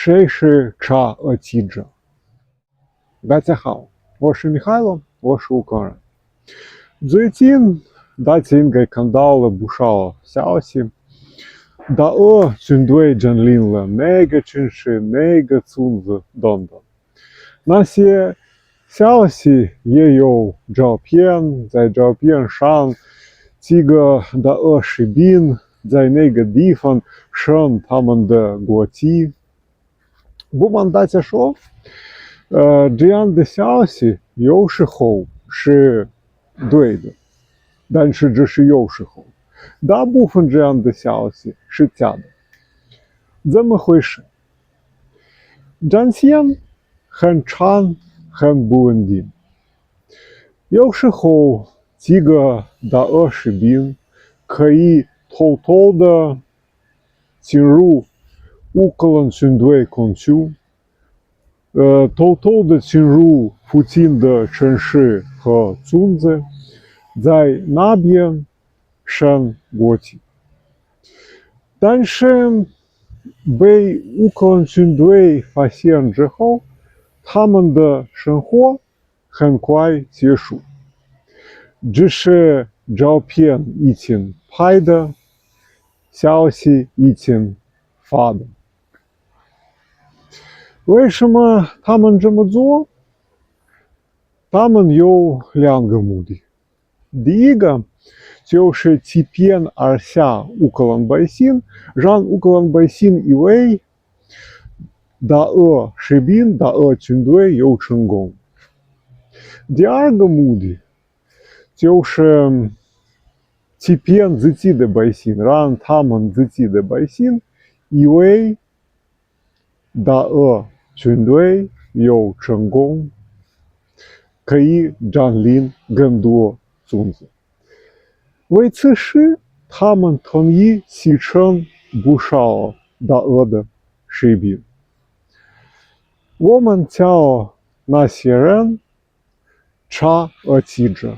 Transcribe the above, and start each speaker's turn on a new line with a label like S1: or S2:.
S1: 谁是查俄记者？大家好，我是Михайло，我是乌克兰人。最近大家应该看到了不少消息，大俄军队占领了哪个城市、哪个村子等等。那些消息也有照片，在照片上几个大俄士兵在那个地方升他们的国旗。不瞒大家说，这样的消息有时候是对的，但是这是有时候，大部分这样的消息是假的。怎么回事？战线很长，很不稳定。有时候几个大俄士兵可以偷偷的进入乌克兰军队空区，偷偷的进入附近的城市和村子，在那边升国旗。但是被乌克兰军队发现之后，他们的生活很快结束。只是照片已经拍的，消息已经发的。为什么他们这么做？他们有两个目的。第一个就是欺骗而下乌克兰百姓，让乌克兰百姓以为大俄士兵、大俄军队有成功。第二个目的就是欺骗自己的百姓，让他们自己的百姓以为大俄军队有成功，可以占领更多村子。为此事，他们同意牺牲不少大俄的士兵。我们叫那些人查俄记者。